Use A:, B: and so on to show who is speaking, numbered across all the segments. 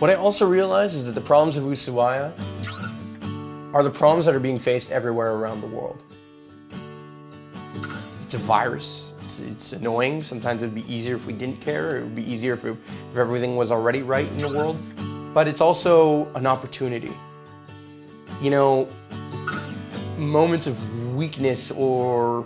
A: What I also realize is that the problems of Ushuaia are the problems that are being faced everywhere around the world. It's a virus. It's annoying. Sometimes it would be easier if we didn't care. It would be easier if everything was already right in the world. But it's also an opportunity. You know, moments of weakness or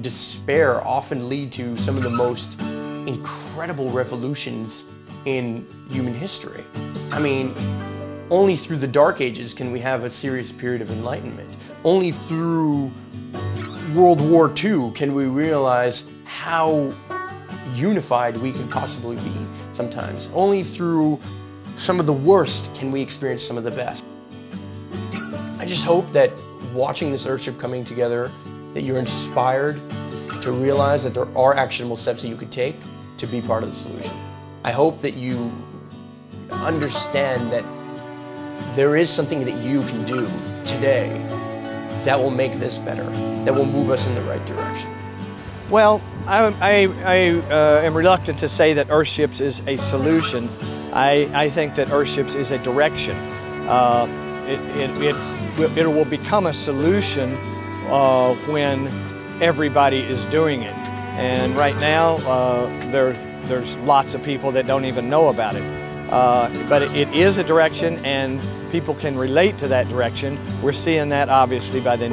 A: despair often lead to some of the most incredible revolutions in human history. I mean, only through the Dark Ages can we have a serious period of enlightenment. Only through World War II can we realize how unified we can possibly be sometimes. Only through some of the worst can we experience some of the best. I just hope that watching this Earthship coming together, that you're inspired to realize that there are actionable steps that you could take to be part of the solution. I hope that you understand that there is something that you can do today that will make this better, that will move us in the right direction.
B: Well, I am reluctant to say that Earthships is a solution. I think that Earthships is a direction. It will become a solution when everybody is doing it. And right now, there's lots of people that don't even know about it. But it is a direction, and people can relate to that direction. We're seeing that obviously by the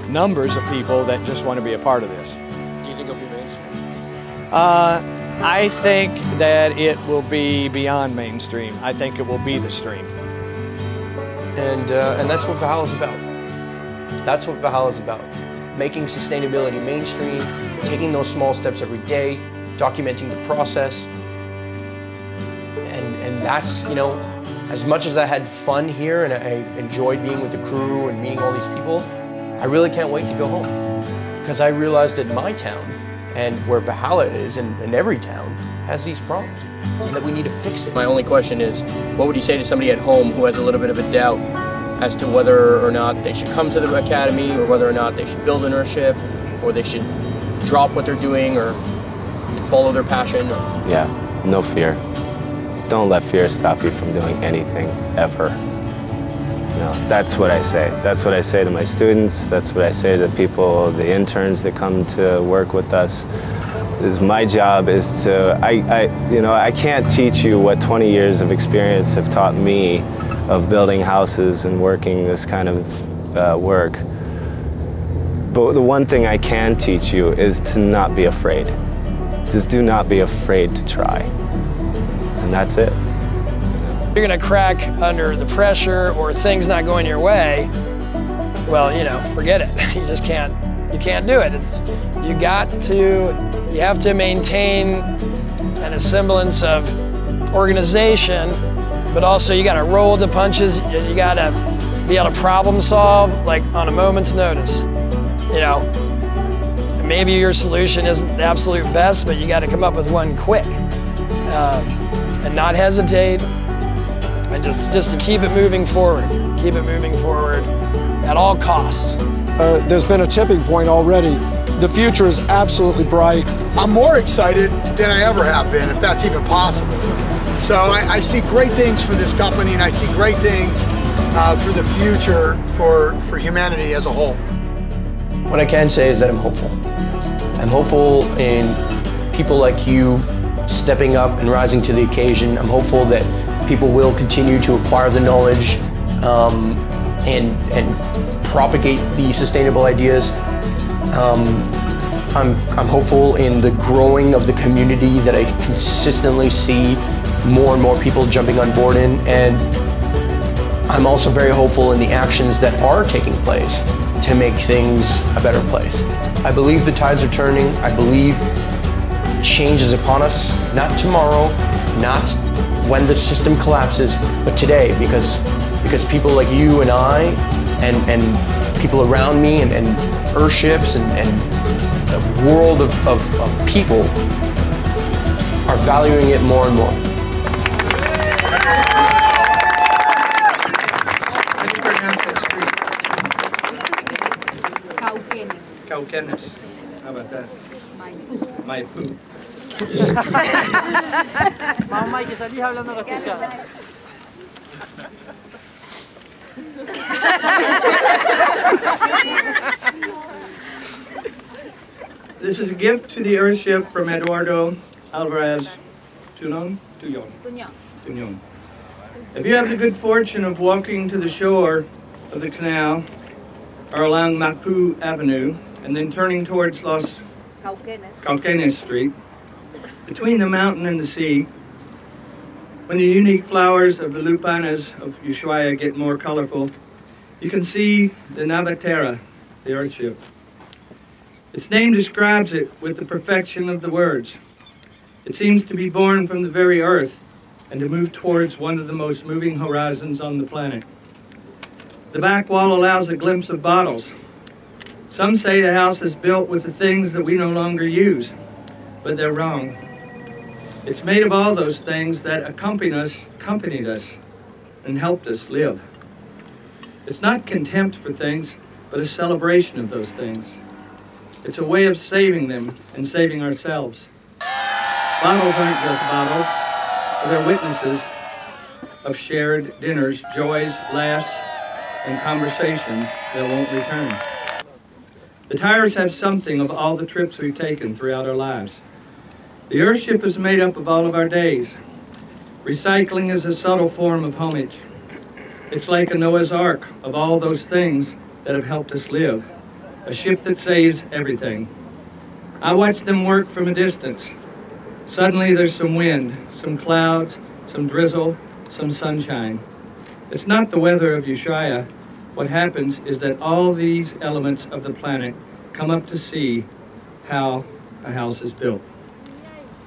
B: numbers of people that just want to be a part of this.
A: Do you think it'll be mainstream?
B: I think that it will be beyond mainstream. I think it will be the stream.
A: And that's what Valhalla is about. That's what Valhalla is about. Making sustainability mainstream, taking those small steps every day, documenting the process. And that's, you know, as much as I had fun here and I enjoyed being with the crew and meeting all these people, I really can't wait to go home. Because I realized that my town and where Valhalla is, and every town, has these problems, and that we need to fix it. My only question is, what would you say to somebody at home who has a little bit of a doubt as to whether or not they should come to the academy, or whether or not they should build an Earthship, or they should drop what they're doing, or follow their passion?
C: Yeah, no fear. Don't let fear stop you from doing anything, ever. No, that's what I say. That's what I say to my students. That's what I say to people, the interns that come to work with us. My job is to, I can't teach you what 20 years of experience have taught me of building houses and working this kind of work. But the one thing I can teach you is to not be afraid. Just do not be afraid to try. And that's it.
D: You're gonna crack under the pressure or things not going your way, well, you know, forget it. You just can't, you can't do it. You have to maintain a semblance of organization, but also you gotta roll with the punches. You gotta be able to problem solve, like, on a moment's notice. You know, maybe your solution isn't the absolute best, but you gotta come up with one quick. And not hesitate, and just to keep it moving forward. Keep it moving forward at all costs.
E: There's been a tipping point already. The future is absolutely bright.
F: I'm more excited than I ever have been, if that's even possible. So I see great things for this company, and I see great things for the future for humanity as a whole.
A: What I can say is that I'm hopeful. I'm hopeful in people like you stepping up and rising to the occasion. I'm hopeful that people will continue to acquire the knowledge and propagate the sustainable ideas. I'm hopeful in the growing of the community that I consistently see more and more people jumping on board in, and I'm also very hopeful in the actions that are taking place to make things a better place. I believe the tides are turning. I believe change is upon us, not tomorrow, not when the system collapses, but today, because people like you and I, and people around me, and Earthships, and a world of people are valuing it more and more.
G: How about that? My poo. Mamá, hay que salir hablando castellano.
H: This is a gift to the Earthship from Eduardo Alvarez Tuñón. If you have the good fortune of walking to the shore of the canal or along Mapu Avenue and then turning towards Los Cauquenes Street, between the mountain and the sea, when the unique flowers of the lupanas of Ushuaia get more colorful, you can see the Navatera, the Earthship. Its name describes it with the perfection of the words. It seems to be born from the very earth and to move towards one of the most moving horizons on the planet. The back wall allows a glimpse of bottles. Some say the house is built with the things that we no longer use, but they're wrong. It's made of all those things that accompanied us and helped us live. It's not contempt for things, but a celebration of those things. It's a way of saving them and saving ourselves. Bottles aren't just bottles, they're witnesses of shared dinners, joys, laughs, and conversations that won't return. The tires have something of all the trips we've taken throughout our lives. The Earthship is made up of all of our days. Recycling is a subtle form of homage. It's like a Noah's Ark of all those things that have helped us live. A ship that saves everything. I watch them work from a distance. Suddenly there's some wind, some clouds, some drizzle, some sunshine. It's not the weather of Ushuaia. What happens is that all these elements of the planet come up to see how a house is built.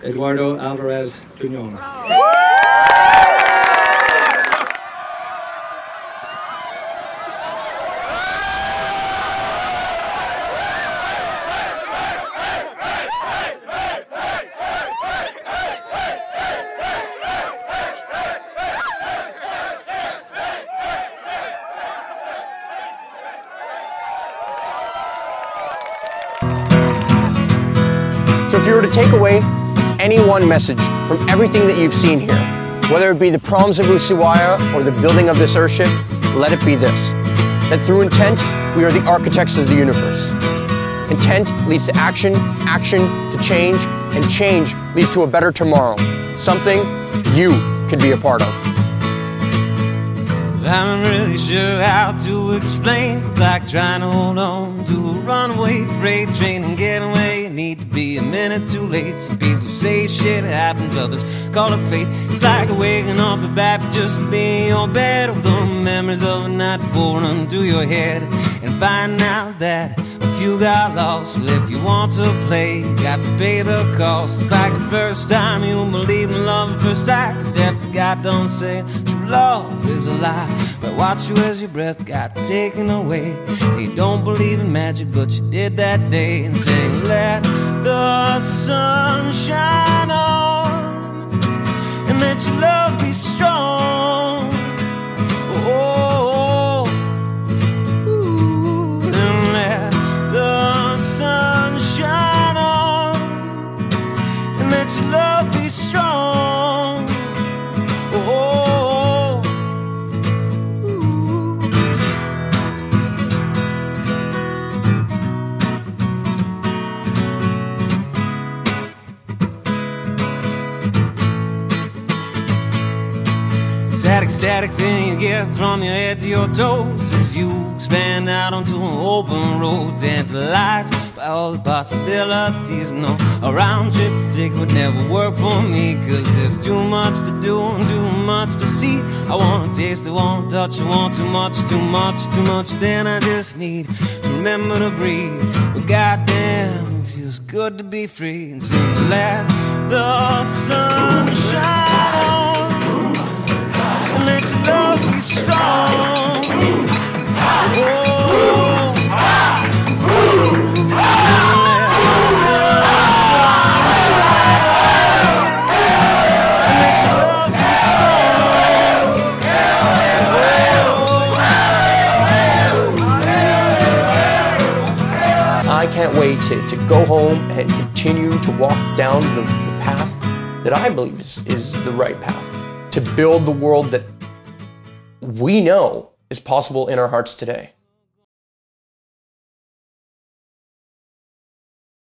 H: Eduardo Alvarez Tuñón.
A: So if you were to take away any one message from everything that you've seen here, whether it be the problems of Ushuaia or the building of this Earthship, let it be this: that through intent, we are the architects of the universe. Intent leads to action, action to change, and change leads to a better tomorrow. Something you can be a part of.
I: I'm not really sure how to explain. It's like trying to hold on to a runaway freight train and get away. You need to be a minute too late. Some people say shit happens, others call it fate. It's like waking up a baby just to be in your bed with the memories of a night before run through your head and find out that you got lost. Well, if you want to play, you got to pay the cost. It's like the first time you believe in love at first sight, 'cause after God don't say true love is a lie. But watch you as your breath got taken away. You don't believe in magic, but you did that day. And sing, let the sun shine on, and let your love be strong. Oh, ooh, and let the sun shine on, and let your love be strong. Oh, ooh. Static thing you get from your head to your toes as you expand out onto an open road, tantalized by all the possibilities. No, a round trip ticket would never work for me, 'cause there's too much to do and too much to see. I want to taste, I want to touch, I want too much, too much, too much. Then I just need to remember to breathe. But goddamn, it feels good to be free. And sing, let the sun shine on, and let your love be strong. Oh,
A: I can't wait to go home and continue to walk down the path that I believe is the right path to build the world that we know is possible in our hearts today.